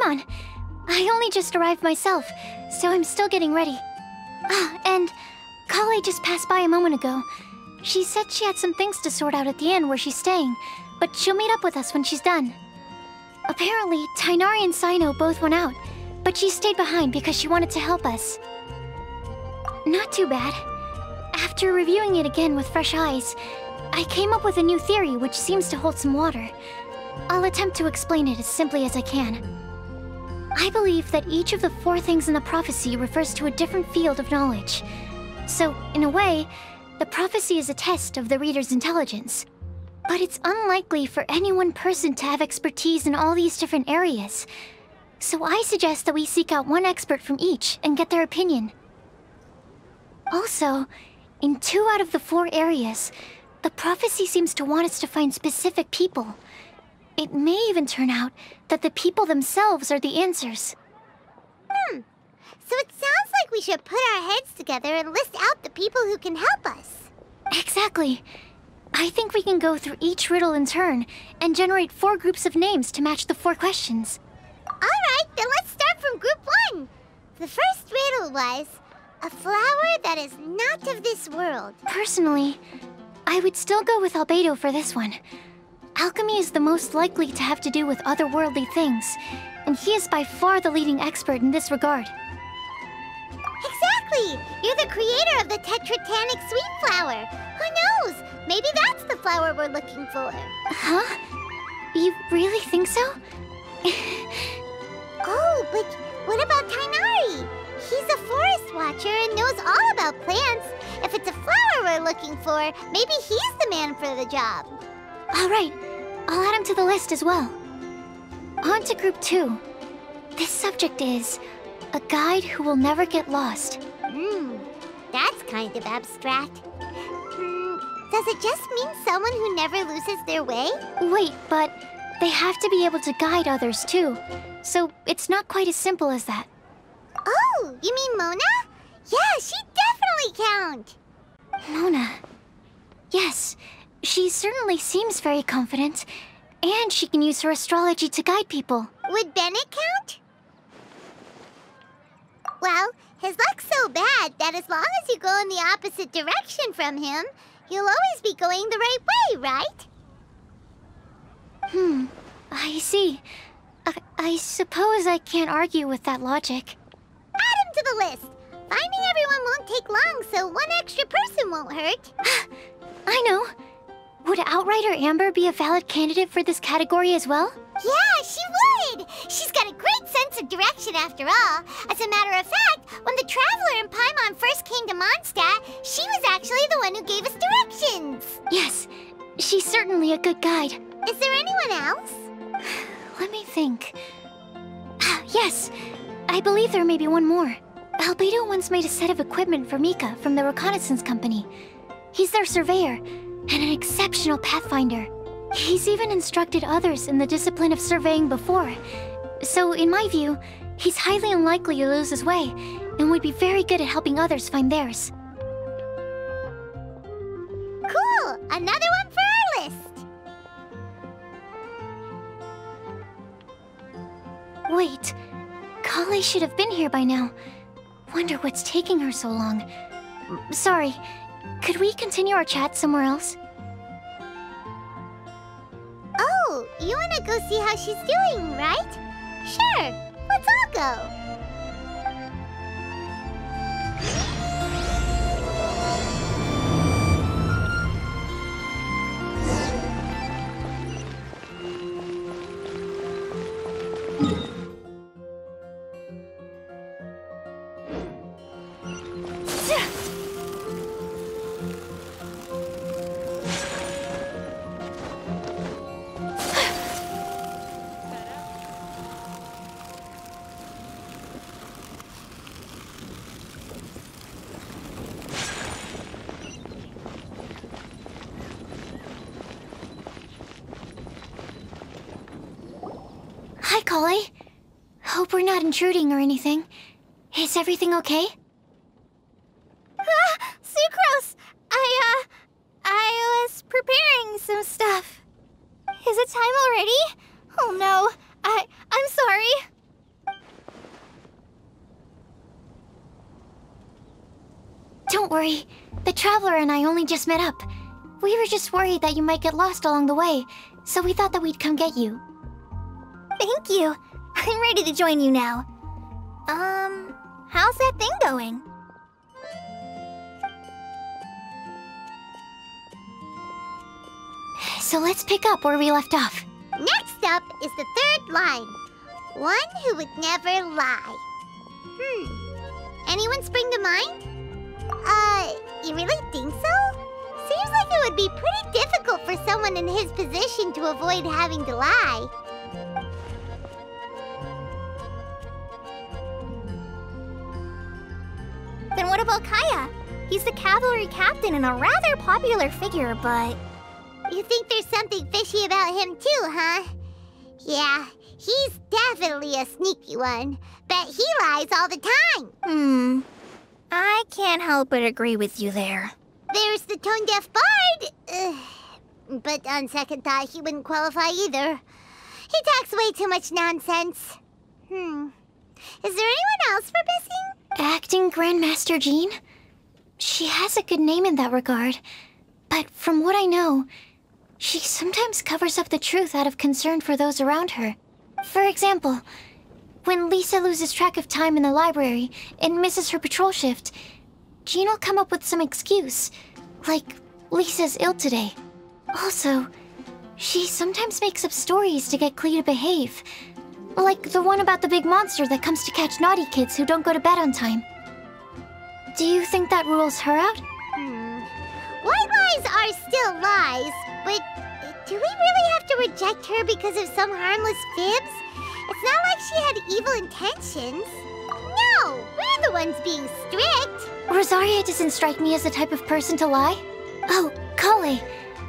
on. I only just arrived myself, so I'm still getting ready. Ah, and Collei just passed by a moment ago. She said she had some things to sort out at the inn where she's staying, but she'll meet up with us when she's done. Apparently, Tighnari and Cyno both went out, but she stayed behind because she wanted to help us. Not too bad. After reviewing it again with fresh eyes, I came up with a new theory which seems to hold some water. I'll attempt to explain it as simply as I can. I believe that each of the 4 things in the prophecy refers to a different field of knowledge. So, in a way, the prophecy is a test of the reader's intelligence. But it's unlikely for any one person to have expertise in all these different areas. So I suggest that we seek out one expert from each and get their opinion. Also, in 2 out of the 4 areas, the prophecy seems to want us to find specific people. It may even turn out that the people themselves are the answers. So it sounds like we should put our heads together and list out the people who can help us. Exactly. I think we can go through each riddle in turn and generate 4 groups of names to match the 4 questions. Alright, then let's start from group 1. The first riddle was, a flower that is not of this world. Personally, I would still go with Albedo for this one. Alchemy is the most likely to have to do with otherworldly things, and he is by far the leading expert in this regard. Exactly! You're the creator of the tetratanic sweet flower. Who knows? Maybe that's the flower we're looking for. Huh? You really think so? Oh, but what about Tighnari? He's a forest watcher and knows all about plants. If it's a flower we're looking for, maybe he's the man for the job. Alright, I'll add him to the list as well. On to group 2. This subject is a guide who will never get lost. That's kind of abstract. Does it just mean someone who never loses their way? Wait, but they have to be able to guide others too. So it's not quite as simple as that. Oh, you mean Mona? Yeah, she definitely count. Mona. Yes, she certainly seems very confident. And she can use her astrology to guide people. Would Bennett count? Well, his luck's so bad that as long as you go in the opposite direction from him, you'll always be going the right way, right? I see. I suppose I can't argue with that logic. Add him to the list. Finding everyone won't take long, so one extra person won't hurt. I know. Would Outrider Amber be a valid candidate for this category as well? Yeah, she would! She's got a great sense of direction after all. As a matter of fact, when the Traveler and Paimon first came to Mondstadt, she was actually the one who gave us directions. Yes, she's certainly a good guide. Is there anyone else? Let me think. Yes, I believe there may be one more. Albedo once made a set of equipment for Mika from the reconnaissance company. He's their surveyor, and an exceptional pathfinder. He's even instructed others in the discipline of surveying before. So, in my view, he's highly unlikely to lose his way, and would be very good at helping others find theirs. Cool! Another one for our list! Wait, Collei should have been here by now. Wonder what's taking her so long. Sorry, could we continue our chat somewhere else? Oh, you wanna go see how she's doing, right? Sure, let's all go. Hi, Collei. Hope we're not intruding or anything. Is everything okay? Sucrose! I was preparing some stuff. Is it time already? Oh no, I'm sorry. Don't worry. The Traveler and I only just met up. We were just worried that you might get lost along the way, so we thought that we'd come get you. Thank you. I'm ready to join you now. How's that thing going? So let's pick up where we left off. Next up is the third line. One who would never lie. Anyone spring to mind? You really think so? Seems like it would be pretty difficult for someone in his position to avoid having to lie. Then what about Kaya? He's the cavalry captain and a rather popular figure, but... You think there's something fishy about him too, huh? Yeah, he's definitely a sneaky one. Bet he lies all the time. I can't help but agree with you there. There's the tone-deaf bard. But on second thought, he wouldn't qualify either. He talks way too much nonsense. Is there anyone else we're missing? Acting Grandmaster Jean? She has a good name in that regard. But from what I know, she sometimes covers up the truth out of concern for those around her. For example, when Lisa loses track of time in the library and misses her patrol shift, Jean will come up with some excuse, like Lisa's ill today. Also, she sometimes makes up stories to get Collei to behave, like the one about the big monster that comes to catch naughty kids who don't go to bed on time. Do you think that rules her out? White lies are still lies, but do we really have to reject her because of some harmless fibs? It's not like she had evil intentions. No, we're the ones being strict. Rosaria doesn't strike me as the type of person to lie. Oh, Collei.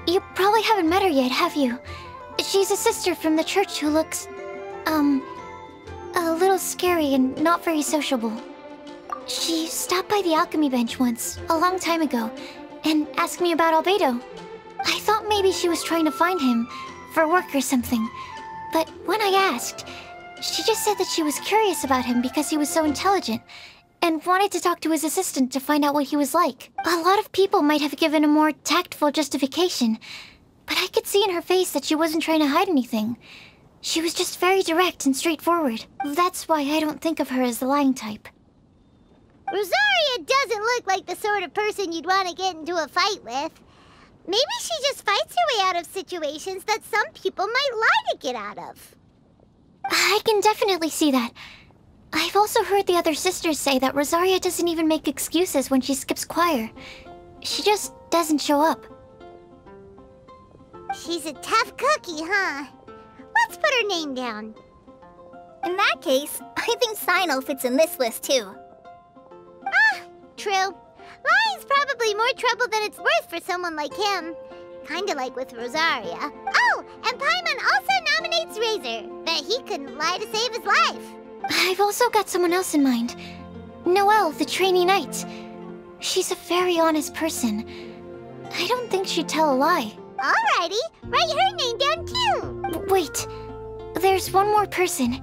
You probably haven't met her yet, have you? She's a sister from the church who looks, a little scary and not very sociable. She stopped by the alchemy bench once, a long time ago, and asked me about Albedo. I thought maybe she was trying to find him, for work or something. But when I asked, she just said that she was curious about him because he was so intelligent, and wanted to talk to his assistant to find out what he was like. A lot of people might have given a more tactful justification, but I could see in her face that she wasn't trying to hide anything. She was just very direct and straightforward. That's why I don't think of her as the lying type. Rosaria doesn't look like the sort of person you'd want to get into a fight with. Maybe she just fights her way out of situations that some people might lie to get out of. I can definitely see that. I've also heard the other sisters say that Rosaria doesn't even make excuses when she skips choir. She just doesn't show up. She's a tough cookie, huh? Let's put her name down. In that case, I think Sino fits in this list too. True. Lying's probably more trouble than it's worth for someone like him. Kinda like with Rosaria. Oh, and Paimon also nominates Razor. Bet he couldn't lie to save his life. I've also got someone else in mind. Noelle, the trainee knight. She's a very honest person. I don't think she'd tell a lie. Alrighty, write her name down too. Wait, there's one more person.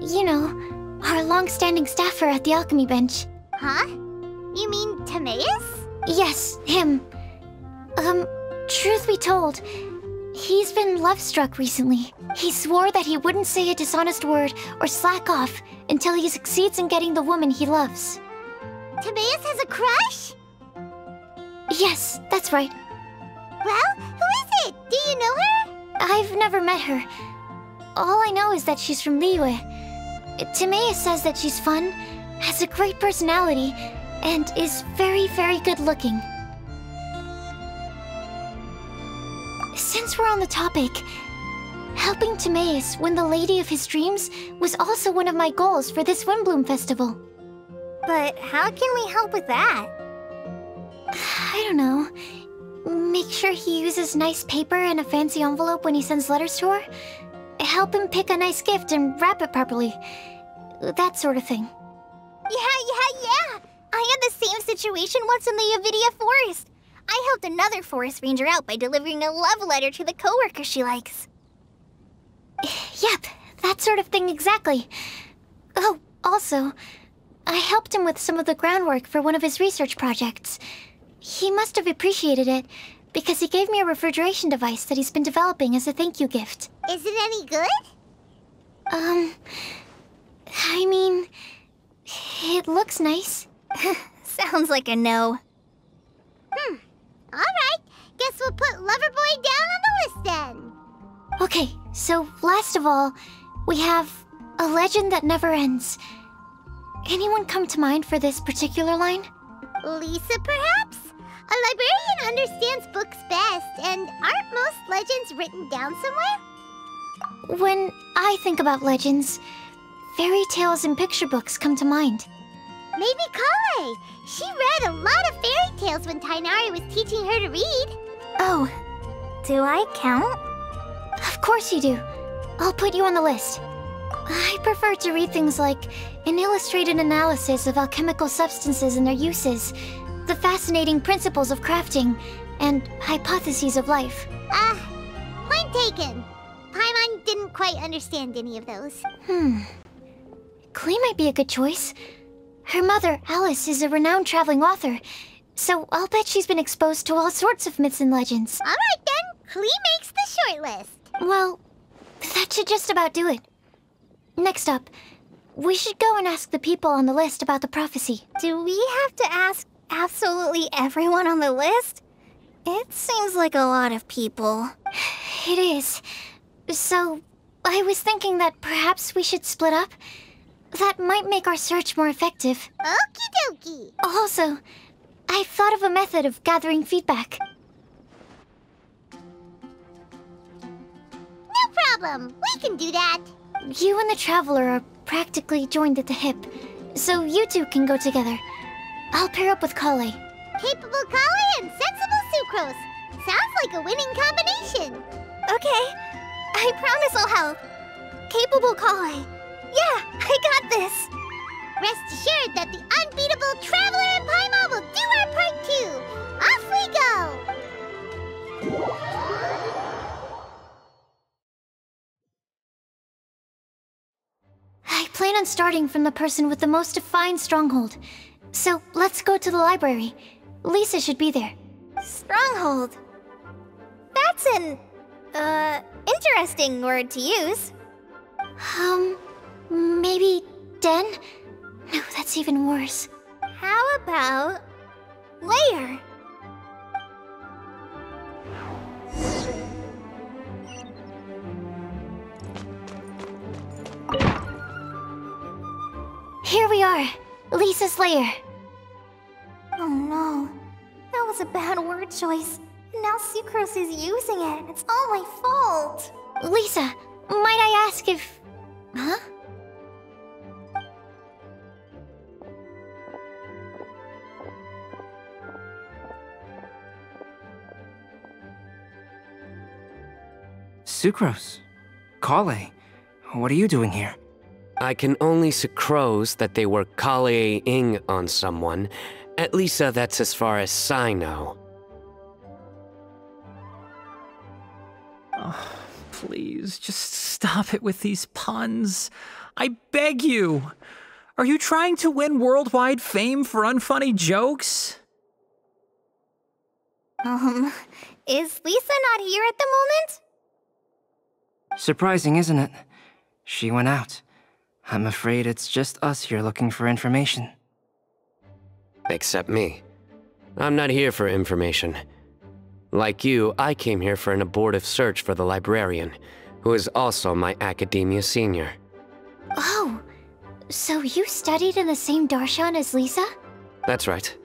You know, our long-standing staffer at the alchemy bench. Huh? You mean Timaeus? Yes, him. Truth be told, he's been love-struck recently. He swore that he wouldn't say a dishonest word or slack off until he succeeds in getting the woman he loves. Timaeus has a crush? Yes, that's right. Well, who is it? Do you know her? I've never met her. All I know is that she's from Liyue. Timaeus says that she's fun, has a great personality, and is very, very good-looking. Since we're on the topic, helping Timaeus win the lady of his dreams was also one of my goals for this Windblume festival. But how can we help with that? I don't know. Make sure he uses nice paper and a fancy envelope when he sends letters to her. Help him pick a nice gift and wrap it properly. That sort of thing. Yeah! I had the same situation once in the Avidia Forest. I helped another forest ranger out by delivering a love letter to the coworker she likes. Yep, that sort of thing exactly. Oh, also, I helped him with some of the groundwork for one of his research projects. He must have appreciated it, because he gave me a refrigeration device that he's been developing as a thank you gift. Is it any good? I mean, it looks nice. Sounds like a no. Alright, guess we'll put Loverboy down on the list then. Okay, so last of all, we have a legend that never ends. Anyone come to mind for this particular line? Lisa, perhaps? A librarian understands books best, and aren't most legends written down somewhere? When I think about legends, fairy tales and picture books come to mind. Maybe Collei. She read a lot of fairy tales when Tainari was teaching her to read. Oh, do I count? Of course you do. I'll put you on the list. I prefer to read things like an illustrated analysis of alchemical substances and their uses, the fascinating principles of crafting, and hypotheses of life. Point taken. Paimon didn't quite understand any of those. Collei might be a good choice. Her mother, Alice, is a renowned traveling author, so I'll bet she's been exposed to all sorts of myths and legends. Alright then, Collei makes the short list. Well, that should just about do it. Next up, we should go and ask the people on the list about the prophecy. Do we have to ask absolutely everyone on the list? It seems like a lot of people. It is. So, I was thinking that perhaps we should split up. That might make our search more effective. Okie dokie. Also, I've thought of a method of gathering feedback. No problem. We can do that. You and the Traveler are practically joined at the hip, so you two can go together. I'll pair up with Collei. Capable Collei and sensible sucrose. Sounds like a winning combination. Okay, I promise I'll help. Capable Collei. Yeah, I got this. Rest assured that the unbeatable Traveler and Paimon will do our part too. Off we go. I plan on starting from the person with the most defined stronghold. So let's go to the library. Lisa should be there. Stronghold. That's an, interesting word to use. Maybe den? No, that's even worse. How about layer? Here we are, Lisa's lair. Oh no, that was a bad word choice. Now Sucrose is using it. It's all my fault. Lisa, might I ask if... Huh? Sucrose. Collei. What are you doing here? I can only sucrose that they were Collei-ing on someone. At least that's as far as I know. Oh, please, just stop it with these puns. I beg you. Are you trying to win worldwide fame for unfunny jokes? Is Lisa not here at the moment? Surprising, isn't it? She went out. I'm afraid it's just us here looking for information. Except me. I'm not here for information. Like you, I came here for an abortive search for the librarian, who is also my academia senior. Oh, so you studied in the same darshan as Lisa? That's right.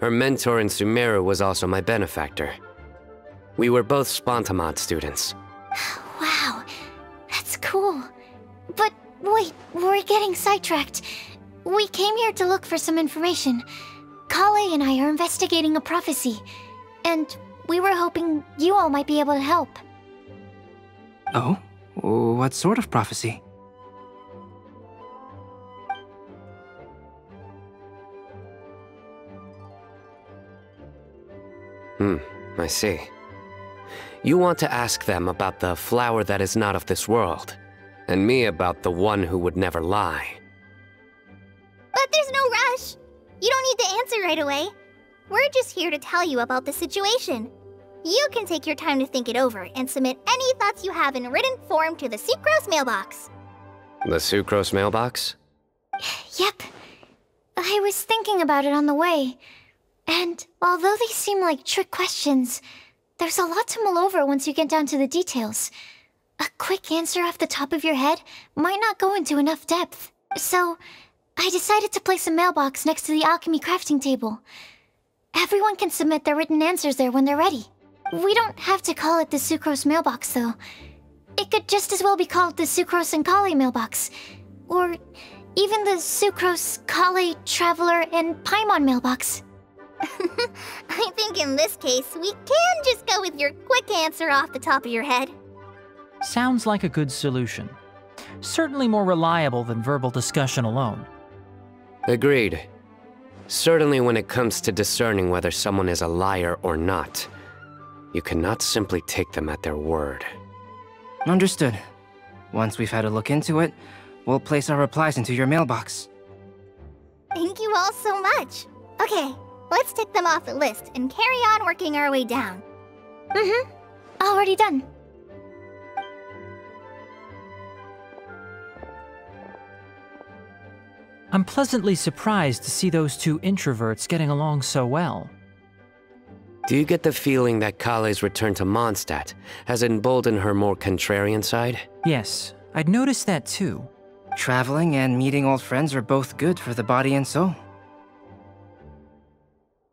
Her mentor in Sumeru was also my benefactor. We were both Spontamod students. Wow, that's cool. But wait, we're getting sidetracked. We came here to look for some information. Collei and I are investigating a prophecy, and we were hoping you all might be able to help. Oh? What sort of prophecy? I see. You want to ask them about the flower that is not of this world, and me about the one who would never lie. But But there's no rush. You don't need to answer right away. We're just here to tell you about the situation. You can take your time to think it over and submit any thoughts you have in written form to the sucrose mailbox. The sucrose mailbox? Yep. I was thinking about it on the way. And although they seem like trick questions, there's a lot to mull over once you get down to the details. A quick answer off the top of your head might not go into enough depth. So, I decided to place a mailbox next to the alchemy crafting table. Everyone can submit their written answers there when they're ready. We don't have to call it the sucrose mailbox, though. It could just as well be called the sucrose and Collei mailbox. Or even the sucrose, Collei, traveler, and Paimon mailbox. I think in this case, we can just go with your quick answer off the top of your head. Sounds like a good solution. Certainly more reliable than verbal discussion alone. Agreed. Certainly when it comes to discerning whether someone is a liar or not, you cannot simply take them at their word. Understood. Once we've had a look into it, we'll place our replies into your mailbox. Thank you all so much. Okay, let's tick them off the list and carry on working our way down. Already done. I'm pleasantly surprised to see those two introverts getting along so well. Do you get the feeling that Collei's return to Mondstadt has emboldened her more contrarian side? Yes, I'd noticed that too. Traveling and meeting old friends are both good for the body and soul.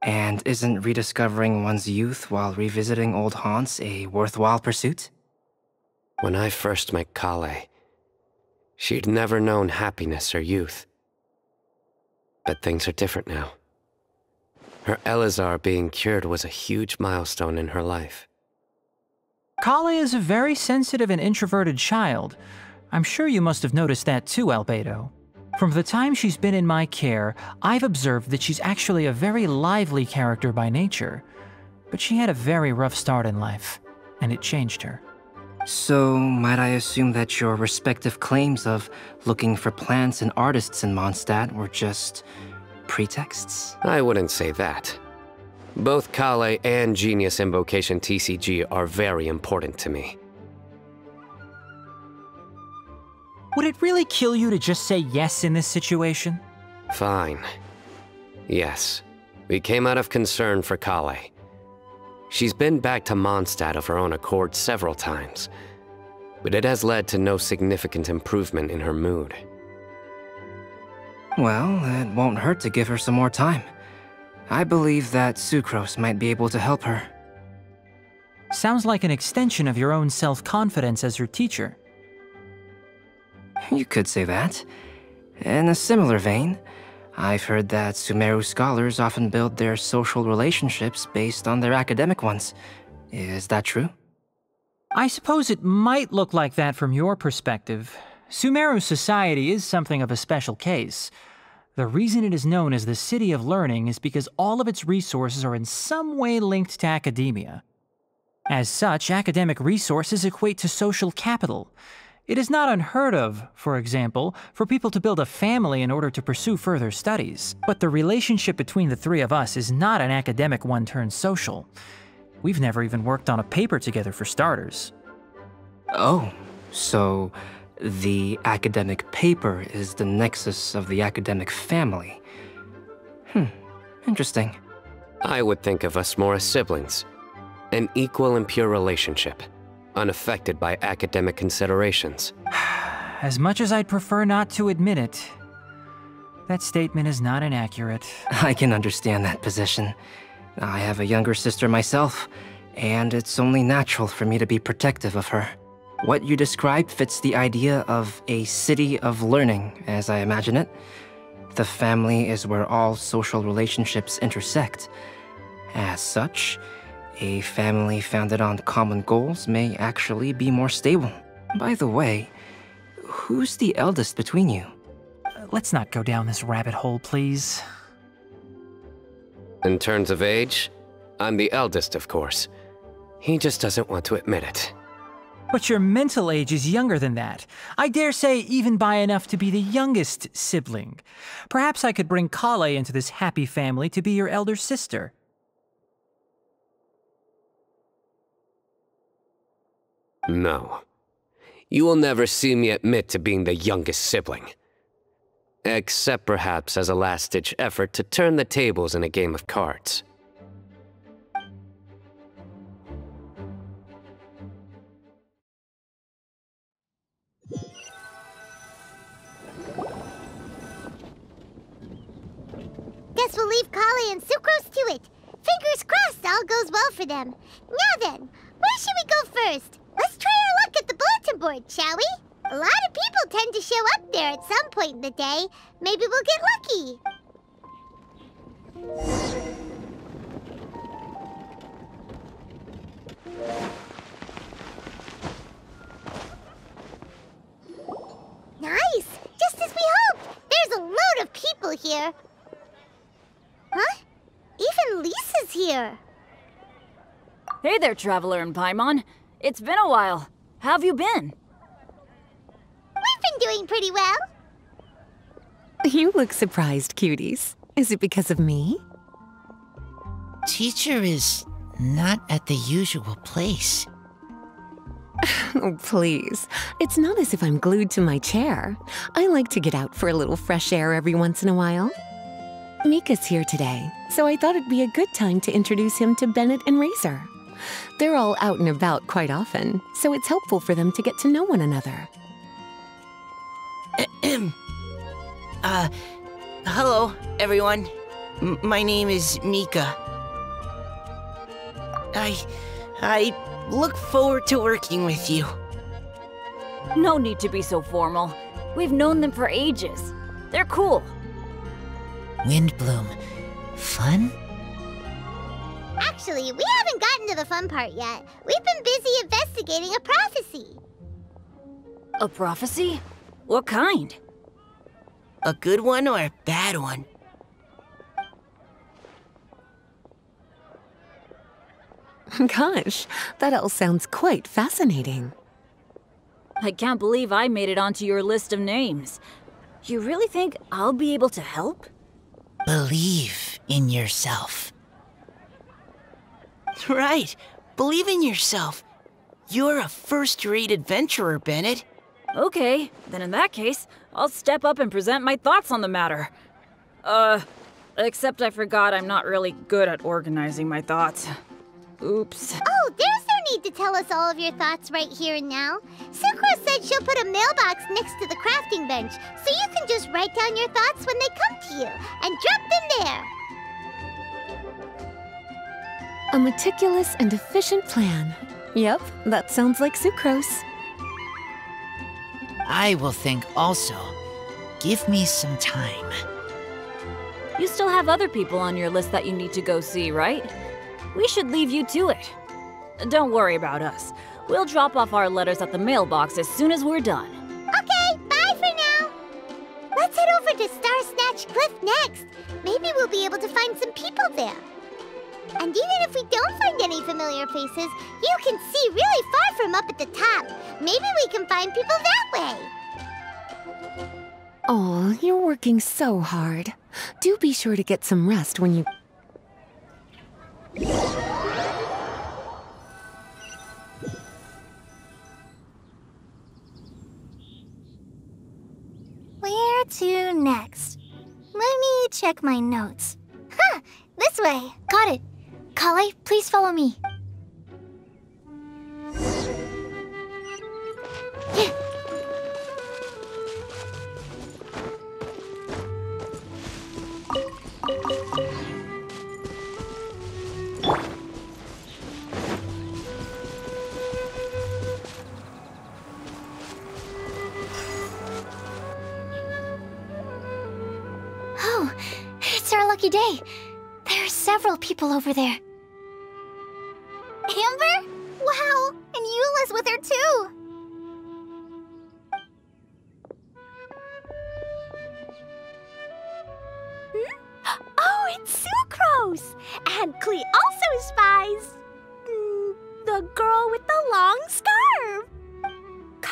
And isn't rediscovering one's youth while revisiting old haunts a worthwhile pursuit? When I first met Collei, she'd never known happiness or youth. But things are different now. Her Elazar being cured was a huge milestone in her life. Collei is a very sensitive and introverted child. I'm sure you must have noticed that too, Albedo. From the time she's been in my care, I've observed that she's actually a very lively character by nature. But she had a very rough start in life, and it changed her. So, might I assume that your respective claims of looking for plants and artists in Mondstadt were just pretexts? I wouldn't say that. Both Collei and Genius Invocation TCG are very important to me. Would it really kill you to just say yes in this situation? Fine. Yes. We came out of concern for Collei. She's been back to Mondstadt of her own accord several times, but it has led to no significant improvement in her mood. Well, it won't hurt to give her some more time. I believe that sucrose might be able to help her. Sounds like an extension of your own self-confidence as her teacher. You could say that. In a similar vein, I've heard that Sumeru scholars often build their social relationships based on their academic ones. Is that true? I suppose it might look like that from your perspective. Sumeru society is something of a special case. The reason it is known as the City of Learning is because all of its resources are in some way linked to academia. As such, academic resources equate to social capital. It is not unheard of, for example, for people to build a family in order to pursue further studies. But the relationship between the three of us is not an academic one turned social. We've never even worked on a paper together for starters. Oh, so the academic paper is the nexus of the academic family. Interesting. I would think of us more as siblings. An equal and pure relationship, unaffected by academic considerations. As much as I'd prefer not to admit it, that statement is not inaccurate. I can understand that position. I have a younger sister myself, and it's only natural for me to be protective of her. What you describe fits the idea of a city of learning, as I imagine it. The family is where all social relationships intersect. As such, a family founded on common goals may actually be more stable. By the way, who's the eldest between you? Let's not go down this rabbit hole, please. In terms of age, I'm the eldest, of course. He just doesn't want to admit it. But your mental age is younger than that. I dare say even by enough to be the youngest sibling. Perhaps I could bring Collei into this happy family to be your elder sister. No. You will never see me admit to being the youngest sibling. Except perhaps as a last-ditch effort to turn the tables in a game of cards. Guess we'll leave Collei and sucrose to it. Fingers crossed all goes well for them. Now then, where should we go first? Let's try our luck at the bulletin board, shall we? A lot of people tend to show up there at some point in the day. Maybe we'll get lucky. Nice! Just as we hoped! There's a load of people here. Huh? Even Lisa's here. Hey there, Traveler and Paimon. It's been a while. How have you been? We've been doing pretty well. You look surprised, cuties. Is it because of me? Teacher is not at the usual place. Oh, please. It's not as if I'm glued to my chair. I like to get out for a little fresh air every once in a while. Mika's here today, so I thought it'd be a good time to introduce him to Bennett and Razor. They're all out and about quite often, so it's helpful for them to get to know one another. Hello, everyone. My name is Mika. I look forward to working with you. No need to be so formal. We've known them for ages. They're cool. Windblume. Fun? Actually, we haven't gotten to the fun part yet. We've been busy investigating a prophecy. A prophecy? What kind? A good one or a bad one? Gosh, that all sounds quite fascinating. I can't believe I made it onto your list of names. You really think I'll be able to help? Believe in yourself. Right. Believe in yourself. You're a first-rate adventurer, Bennett. Okay, then in that case, I'll step up and present my thoughts on the matter. Except I forgot I'm not really good at organizing my thoughts. Oops. Oh, there's no need to tell us all of your thoughts right here and now. Sucrose said she'll put a mailbox next to the crafting bench, so you can just write down your thoughts when they come to you, and drop them there. A meticulous and efficient plan. Yep, that sounds like sucrose. I will think also. Give me some time. You still have other people on your list that you need to go see, right? We should leave you to it. Don't worry about us. We'll drop off our letters at the mailbox as soon as we're done. Okay, bye for now. Let's head over to Star Snatch Cliff next. Maybe we'll be able to find some people there. And even if we don't find any familiar faces, you can see really far from up at the top. Maybe we can find people that way. Oh, you're working so hard. Do be sure to get some rest when you... Where to next? Let me check my notes. Huh, this way. Got it. Collei, please follow me. Oh, it's our lucky day. There are several people over there. Amber? Wow, and Eula's with her too. Oh, it's Sucrose! And Klee also spies the girl with the long scarf.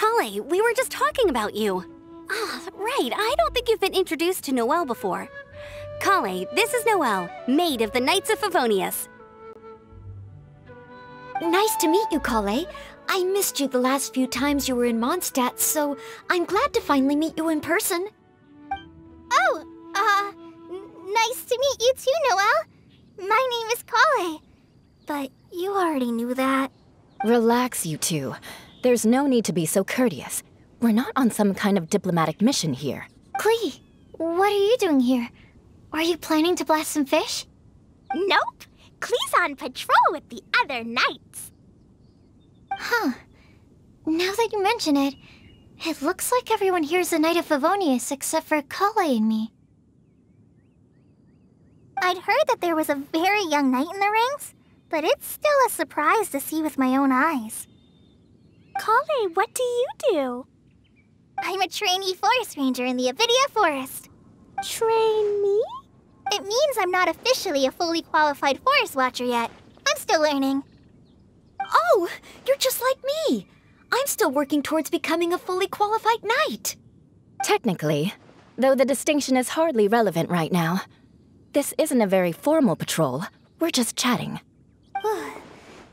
Collei, we were just talking about you. Ah, right, I don't think you've been introduced to Noelle before. Collei, this is Noelle, maid of the Knights of Favonius. Nice to meet you, Collei. I missed you the last few times you were in Mondstadt, so I'm glad to finally meet you in person. Oh, nice to meet you too, Noelle. My name is Collei. But you already knew that. Relax, you two. There's no need to be so courteous. We're not on some kind of diplomatic mission here. Klee, what are you doing here? Are you planning to blast some fish? Nope. Klee's on patrol with the other knights. Huh. Now that you mention it, it looks like everyone here is a Knight of Favonius except for Collei and me. I'd heard that there was a very young knight in the ranks, but it's still a surprise to see with my own eyes. Collei, what do you do? I'm a trainee forest ranger in the Avidia Forest. Trainee? It means I'm not officially a fully qualified forest watcher yet. I'm still learning. Oh, you're just like me. I'm still working towards becoming a fully qualified knight. Technically, though the distinction is hardly relevant right now. This isn't a very formal patrol. We're just chatting.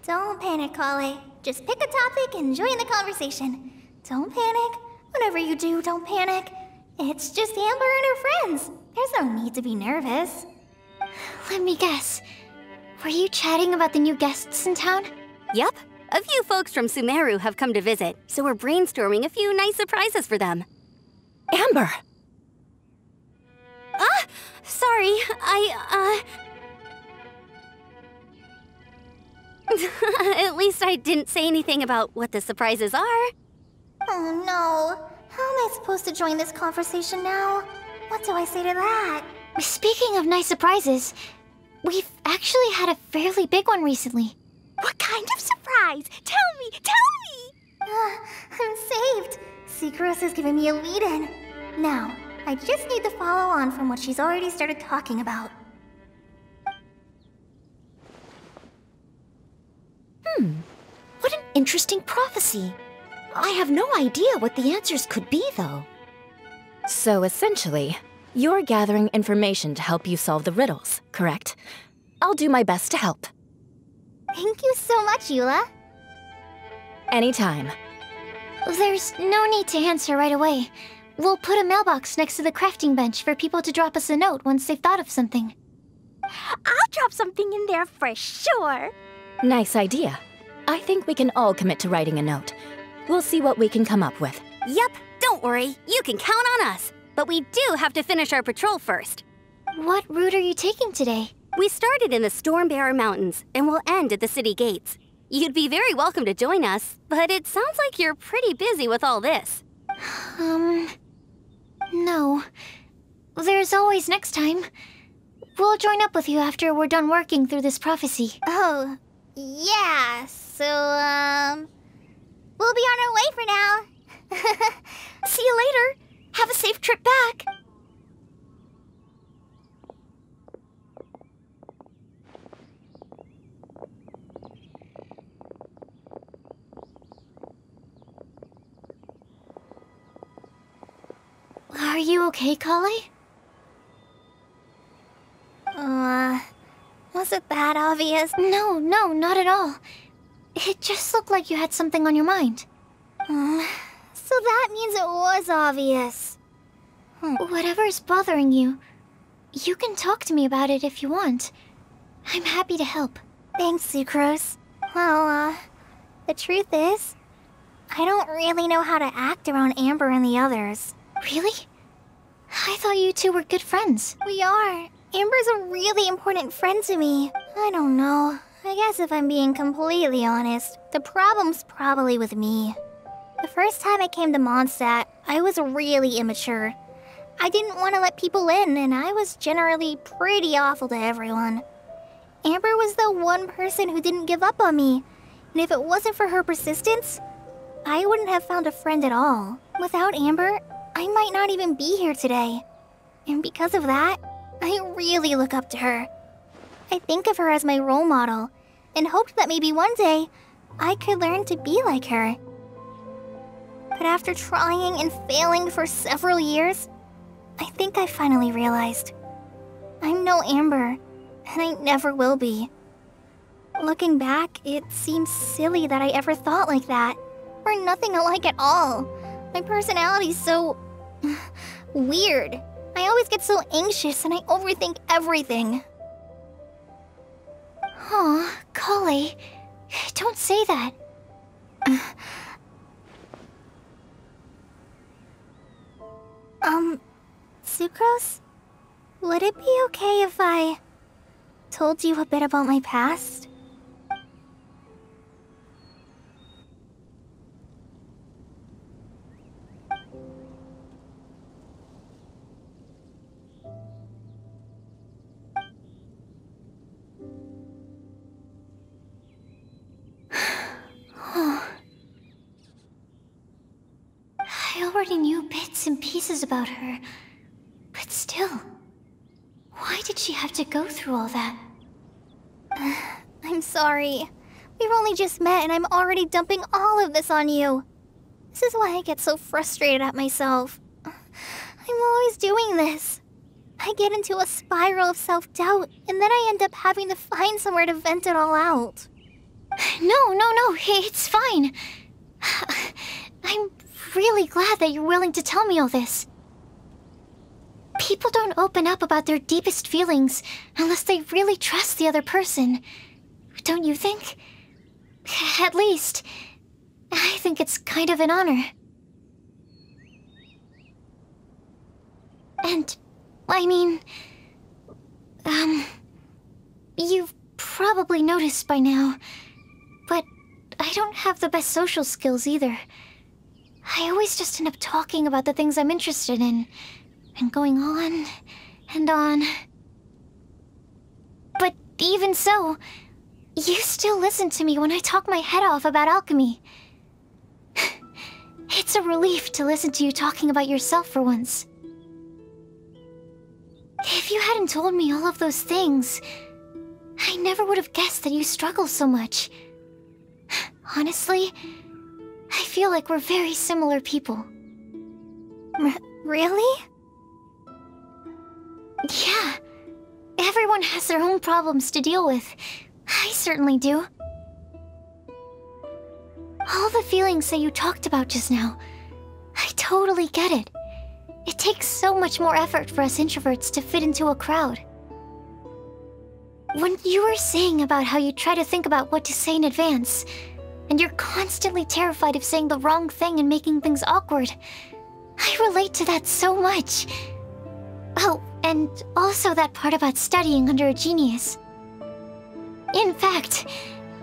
Don't panic, Collei. Just pick a topic and join the conversation. Don't panic. Whatever you do, don't panic. It's just Amber and her friends. There's no need to be nervous. Let me guess. Were you chatting about the new guests in town? Yup. A few folks from Sumeru have come to visit, so we're brainstorming a few nice surprises for them. Amber! Ah! Sorry, At least I didn't say anything about what the surprises are. Oh no. How am I supposed to join this conversation now? What do I say to that? Speaking of nice surprises, we've actually had a fairly big one recently. What kind of surprise? Tell me! I'm saved. Sucrose is giving me a lead-in. Now, I just need to follow on from what she's already started talking about. What an interesting prophecy. I have no idea what the answers could be, though. So essentially, you're gathering information to help you solve the riddles, correct? I'll do my best to help. Thank you so much, Eula. Anytime. There's no need to answer right away. We'll put a mailbox next to the crafting bench for people to drop us a note once they've thought of something. I'll drop something in there for sure. Nice idea. I think we can all commit to writing a note. We'll see what we can come up with. Yep, don't worry. You can count on us. But we do have to finish our patrol first. What route are you taking today? We started in the Stormbearer Mountains, and we'll end at the city gates. You'd be very welcome to join us, but it sounds like you're pretty busy with all this. No. There's always next time. We'll join up with you after we're done working through this prophecy. Oh, yeah, so, we'll be on our way for now. See you later. Have a safe trip back. Are you okay, Collei? Was it that obvious? No, not at all. It just looked like you had something on your mind. So that means it was obvious. Whatever's bothering you, you can talk to me about it if you want. I'm happy to help. Thanks, Sucrose. Well, the truth is, I don't really know how to act around Amber and the others. Really? I thought you two were good friends. We are. Amber's a really important friend to me. I don't know. I guess if I'm being completely honest, the problem's probably with me. The first time I came to Mondstadt, I was really immature. I didn't want to let people in, and I was generally pretty awful to everyone. Amber was the one person who didn't give up on me, and if it wasn't for her persistence, I wouldn't have found a friend at all. Without Amber, I might not even be here today. And because of that, I really look up to her. I think of her as my role model, and hoped that maybe one day, I could learn to be like her. But after trying and failing for several years, I think I finally realized I'm no Amber, and I never will be. Looking back, it seems silly that I ever thought like that. We're nothing alike at all. My personality's so weird. I always get so anxious and I overthink everything. Aw, Collei, don't say that. Sucrose? Would it be okay if I told you a bit about my past? I already knew bits and pieces about her, but still, why did she have to go through all that? I'm sorry. We've only just met and I'm already dumping all of this on you. This is why I get so frustrated at myself. I'm always doing this. I get into a spiral of self-doubt, and then I end up having to find somewhere to vent it all out. No, it's fine. I'm really glad that you're willing to tell me all this. People don't open up about their deepest feelings unless they really trust the other person. Don't you think? At least, I think it's kind of an honor. And, I mean, you've probably noticed by now, but I don't have the best social skills either. I always just end up talking about the things I'm interested in, and going on and on. But even so, you still listen to me when I talk my head off about alchemy. It's a relief to listen to you talking about yourself for once. If you hadn't told me all of those things, I never would have guessed that you struggle so much. Honestly, I feel like we're very similar people. Really? Yeah. Everyone has their own problems to deal with. I certainly do. All the feelings that you talked about just now, I totally get it. It takes so much more effort for us introverts to fit into a crowd. When you were saying about how you try to think about what to say in advance, and you're constantly terrified of saying the wrong thing and making things awkward, I relate to that so much. Oh, and also that part about studying under a genius. In fact,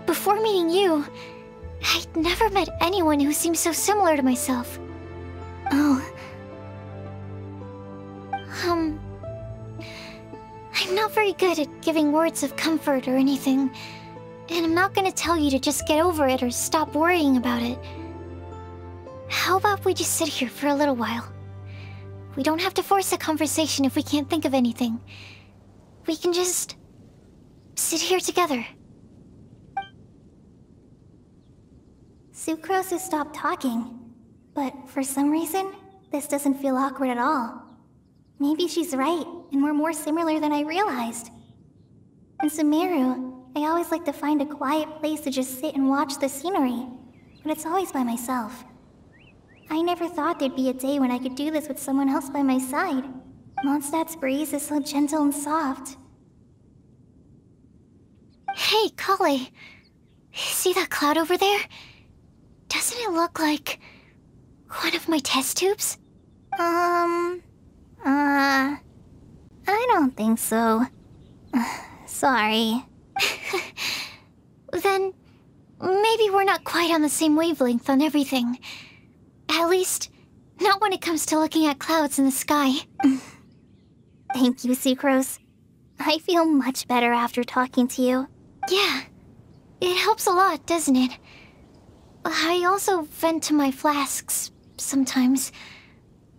before meeting you, I'd never met anyone who seemed so similar to myself. Oh. I'm not very good at giving words of comfort or anything, and I'm not gonna tell you to just get over it or stop worrying about it. How about we just sit here for a little while? We don't have to force a conversation if we can't think of anything. We can just sit here together. Sucrose has stopped talking, but for some reason, this doesn't feel awkward at all. Maybe she's right, and we're more similar than I realized. In Sumeru, I always like to find a quiet place to just sit and watch the scenery, but it's always by myself. I never thought there'd be a day when I could do this with someone else by my side. Mondstadt's breeze is so gentle and soft. Hey, Collei. See that cloud over there? Doesn't it look like one of my test tubes? I don't think so. Sorry. Then, maybe we're not quite on the same wavelength on everything. At least, not when it comes to looking at clouds in the sky. Thank you, Sucrose. I feel much better after talking to you. Yeah, it helps a lot, doesn't it? I also vent to my flasks, sometimes.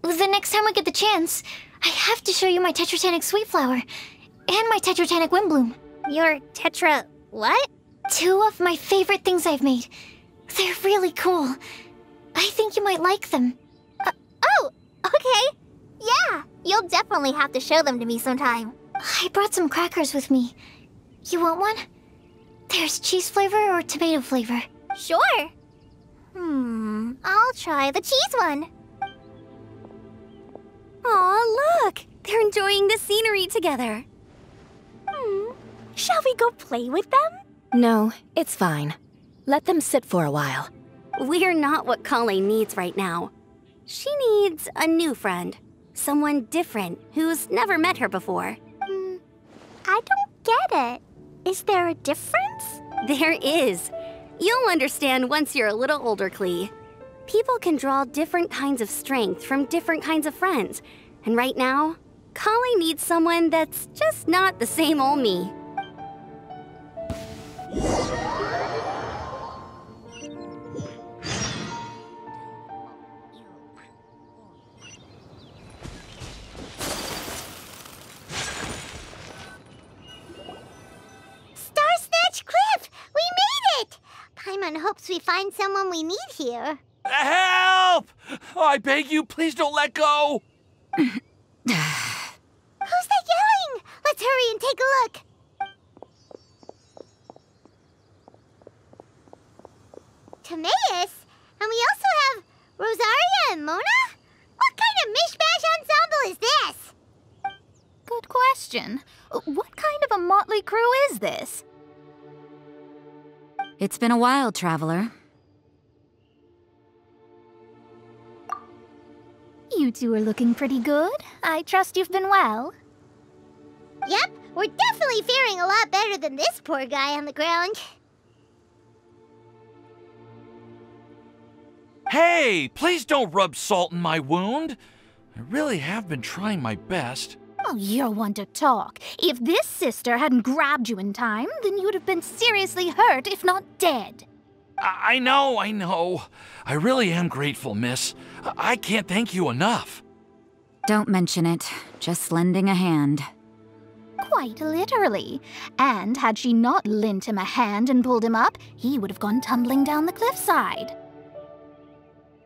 The next time I get the chance, I have to show you my Tetratanic Sweet Flower, and my Tetratanic Windblume. Your Tetra... what? 2 of my favorite things I've made. They're really cool. I think you might like them. Oh, okay. Yeah, you'll definitely have to show them to me sometime. I brought some crackers with me. You want one? There's cheese flavor or tomato flavor. Sure. I'll try the cheese one. Aw, look! They're enjoying the scenery together. Shall we go play with them? No, it's fine. Let them sit for a while. We're not what Collei needs right now. She needs a new friend. Someone different, who's never met her before. I don't get it. Is there a difference? There is. You'll understand once you're a little older, Collei. People can draw different kinds of strength from different kinds of friends. And right now, Collei needs someone that's just not the same old me. Paimon hopes we find someone we need here. Help! Oh, I beg you, please don't let go! Who's that yelling? Let's hurry and take a look. Timaeus? And we also have Rosaria and Mona? What kind of mishmash ensemble is this? Good question. What kind of a motley crew is this? It's been a while, Traveler. You two are looking pretty good. I trust you've been well. Yep, we're definitely faring a lot better than this poor guy on the ground. Hey, please don't rub salt in my wound. I really have been trying my best. Oh, you're one to talk. If this sister hadn't grabbed you in time, then you'd have been seriously hurt, if not dead. I know. I really am grateful, miss. I can't thank you enough. Don't mention it. Just lending a hand. Quite literally. And had she not lent him a hand and pulled him up, he would have gone tumbling down the cliffside.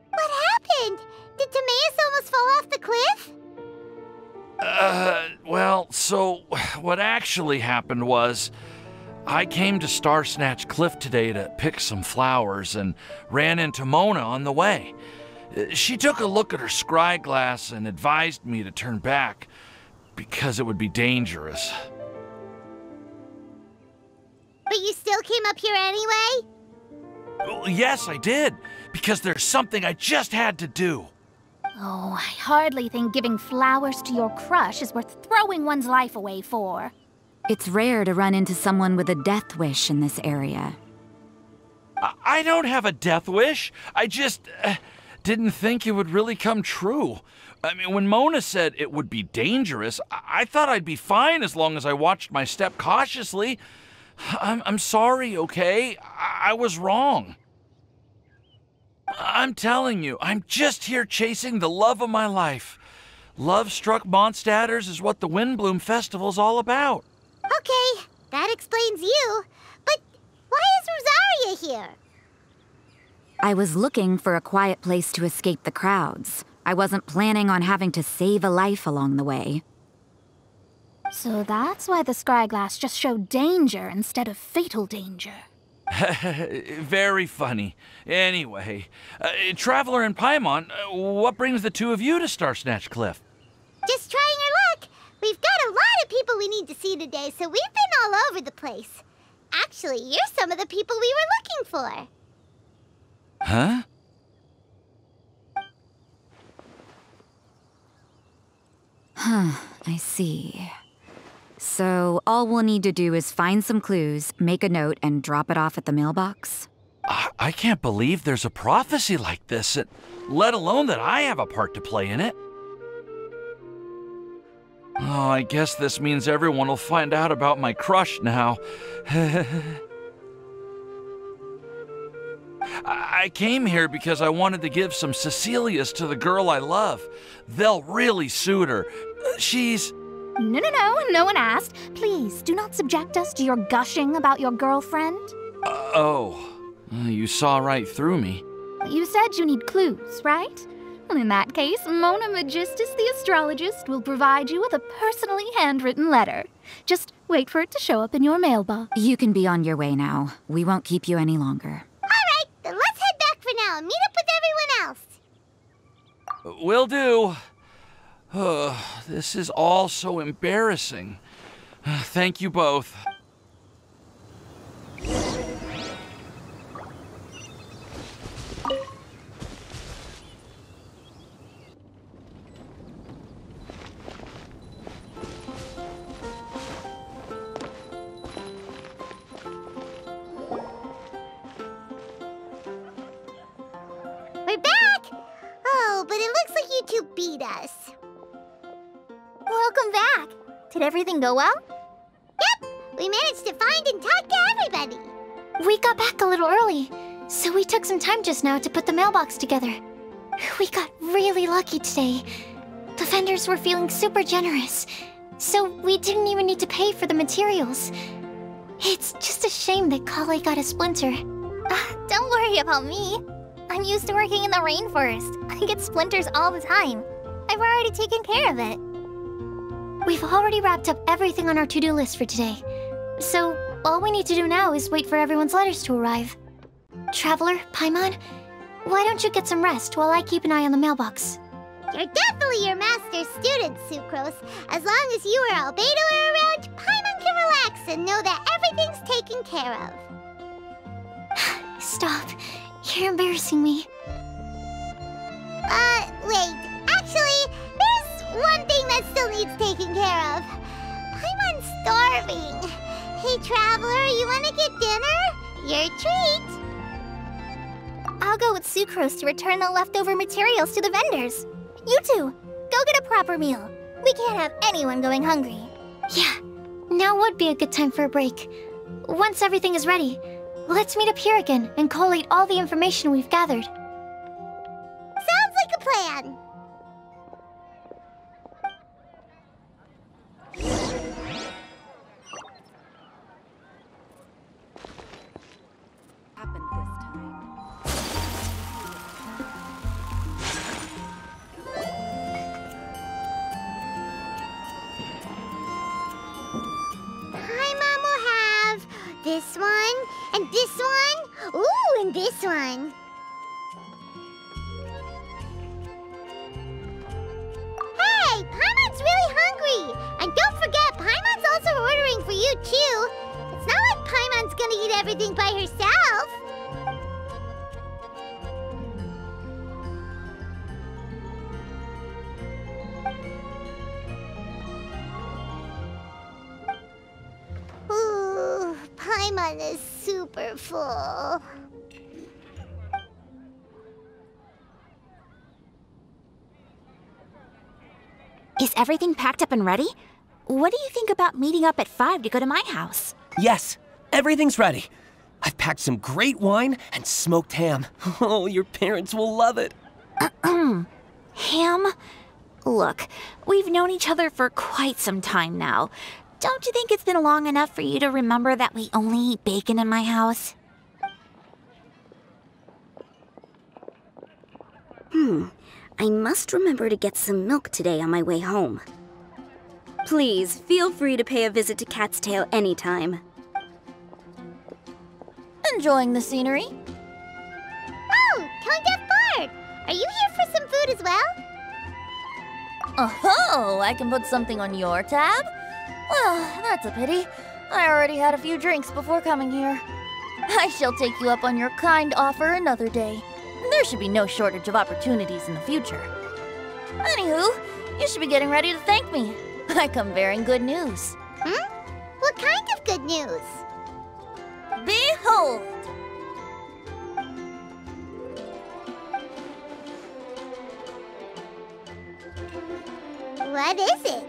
What happened? Did Timaeus almost fall off the cliff? Well, so what actually happened was I came to Star Snatch Cliff today to pick some flowers and ran into Mona on the way. She took a look at her scry glass and advised me to turn back because it would be dangerous. But you still came up here anyway? Well, yes, I did, because there's something I just had to do. Oh, I hardly think giving flowers to your crush is worth throwing one's life away for. It's rare to run into someone with a death wish in this area. I don't have a death wish. I just didn't think it would really come true. I mean, when Mona said it would be dangerous, I thought I'd be fine as long as I watched my step cautiously. I'm sorry, okay? I was wrong. I'm telling you, I'm just here chasing the love of my life. Love-struck Mondstadters is what the Windblume Festival's all about. Okay, that explains you. But why is Rosaria here? I was looking for a quiet place to escape the crowds. I wasn't planning on having to save a life along the way. So that's why the scryglass just showed danger instead of fatal danger. Very funny. Anyway, Traveler and Paimon, what brings the two of you to Star Snatch Cliff? Just trying our luck. We've got a lot of people we need to see today, so we've been all over the place. Actually, you're some of the people we were looking for. Huh? I see. So, all we'll need to do is find some clues, make a note, and drop it off at the mailbox? I can't believe there's a prophecy like this, let alone that I have a part to play in it. Oh, I guess this means everyone will find out about my crush now. I came here because I wanted to give some Cecilias to the girl I love. They'll really suit her. She's... No one asked. Please, do not subject us to your gushing about your girlfriend. Oh, you saw right through me. You said you need clues, right? Well, in that case, Mona Magistus the astrologist will provide you with a personally handwritten letter. Just wait for it to show up in your mailbox. You can be on your way now. We won't keep you any longer. Alright, then let's head back for now and meet up with everyone else. Will do. This is all so embarrassing. Thank you both. We're back! Oh, but it looks like you two beat us. Welcome back. Did everything go well? Yep, we managed to find and talk to everybody. We got back a little early, so we took some time just now to put the mailbox together. We got really lucky today. The vendors were feeling super generous, so we didn't even need to pay for the materials. It's just a shame that Collei got a splinter. Don't worry about me. I'm used to working in the rainforest. I get splinters all the time. I've already taken care of it. We've already wrapped up everything on our to-do list for today. So, all we need to do now is wait for everyone's letters to arrive. Traveler, Paimon, why don't you get some rest while I keep an eye on the mailbox? You're definitely your master's student, Sucrose. As long as you or Albedo are around, Paimon can relax and know that everything's taken care of. Stop. You're embarrassing me. Wait. Actually, there's one thing that still needs taking care of. Paimon's starving. Hey, Traveler, you want to get dinner? Your treat. I'll go with Sucrose to return the leftover materials to the vendors. You two, go get a proper meal. We can't have anyone going hungry. Yeah, now would be a good time for a break. Once everything is ready, let's meet up here again and collate all the information we've gathered. Sounds like a plan. This one, and this one, ooh, and this one. Hey, Paimon's really hungry! And don't forget, Paimon's also ordering for you, too. It's not like Paimon's gonna eat everything by herself. Paimon is super full. Is everything packed up and ready? What do you think about meeting up at 5 to go to my house? Yes, everything's ready. I've packed some great wine and smoked ham. Oh, your parents will love it. Ham? Look, we've known each other for quite some time now. Don't you think it's been long enough for you to remember that we only eat bacon in my house? I must remember to get some milk today on my way home. Please, feel free to pay a visit to Cat's Tail anytime. Enjoying the scenery? Oh, Tone Deaf Bard! Are you here for some food as well? Oh, I can put something on your tab? Well, that's a pity. I already had a few drinks before coming here. I shall take you up on your kind offer another day. There should be no shortage of opportunities in the future. Anywho, you should be getting ready to thank me. I come bearing good news. What kind of good news? Behold! What is it?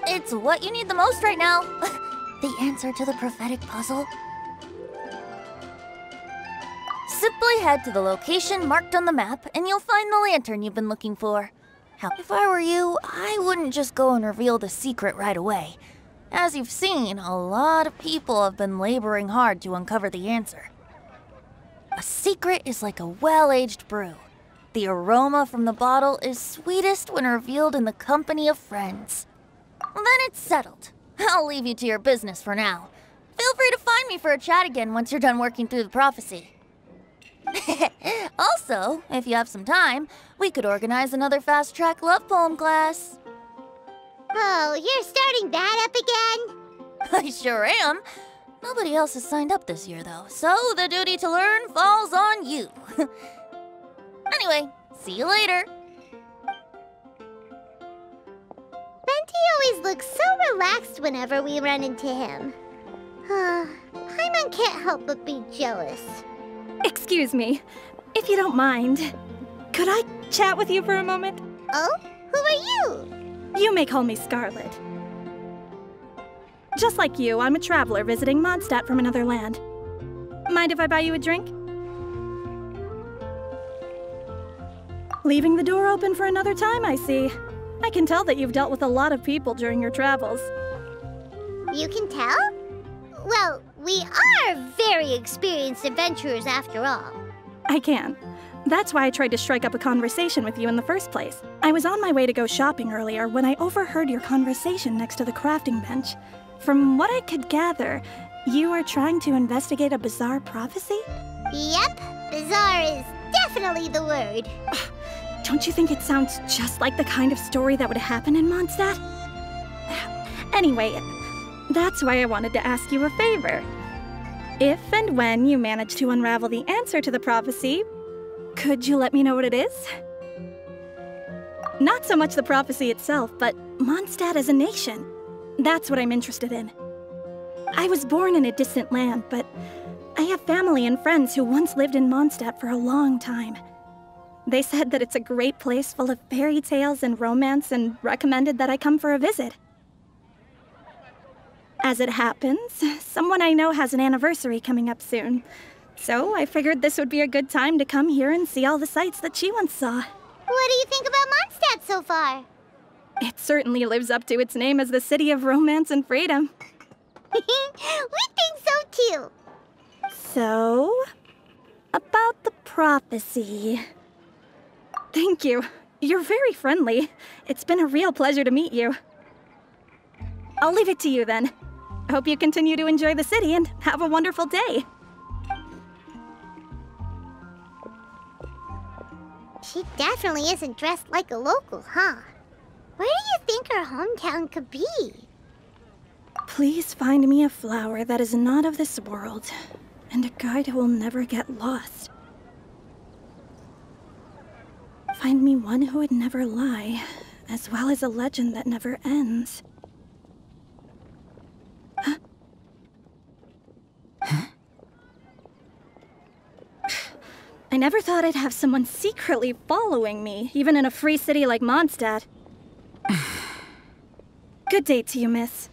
It's what you need the most right now. The answer to the prophetic puzzle. Simply head to the location marked on the map and you'll find the lantern you've been looking for. If I were you, I wouldn't just go and reveal the secret right away. As you've seen, a lot of people have been laboring hard to uncover the answer. A secret is like a well-aged brew. The aroma from the bottle is sweetest when revealed in the company of friends. Well, then it's settled. I'll leave you to your business for now. Feel free to find me for a chat again once you're done working through the prophecy. Also, if you have some time, we could organize another fast-track love poem class. Oh, you're starting that up again? I sure am. Nobody else has signed up this year, though, so the duty to learn falls on you. Anyway, see you later. Venti always looks so relaxed whenever we run into him. Paimon can't help but be jealous. Excuse me, if you don't mind, could I chat with you for a moment? Oh? Who are you? You may call me Scarlett. Just like you, I'm a traveler visiting Mondstadt from another land. Mind if I buy you a drink? Leaving the door open for another time, I see. I can tell that you've dealt with a lot of people during your travels. You can tell? Well, we are very experienced adventurers after all. I can. That's why I tried to strike up a conversation with you in the first place. I was on my way to go shopping earlier when I overheard your conversation next to the crafting bench. From what I could gather, you are trying to investigate a bizarre prophecy? Yep, bizarre is definitely the word. Don't you think it sounds just like the kind of story that would happen in Mondstadt? Anyway, that's why I wanted to ask you a favor. If and when you manage to unravel the answer to the prophecy, could you let me know what it is? Not so much the prophecy itself, but Mondstadt as a nation. That's what I'm interested in. I was born in a distant land, but I have family and friends who once lived in Mondstadt for a long time. They said that it's a great place full of fairy tales and romance and recommended that I come for a visit. As it happens, someone I know has an anniversary coming up soon, so I figured this would be a good time to come here and see all the sights that she once saw. What do you think about Mondstadt so far? It certainly lives up to its name as the city of romance and freedom. We think so too. So, about the prophecy. Thank you. You're very friendly. It's been a real pleasure to meet you. I'll leave it to you then. Hope you continue to enjoy the city and have a wonderful day. She definitely isn't dressed like a local, huh? Where do you think her hometown could be? Please find me a flower that is not of this world, and a guide who will never get lost. Find me one who would never lie, as well as a legend that never ends. Huh? I never thought I'd have someone secretly following me, even in a free city like Mondstadt. Good day to you, miss.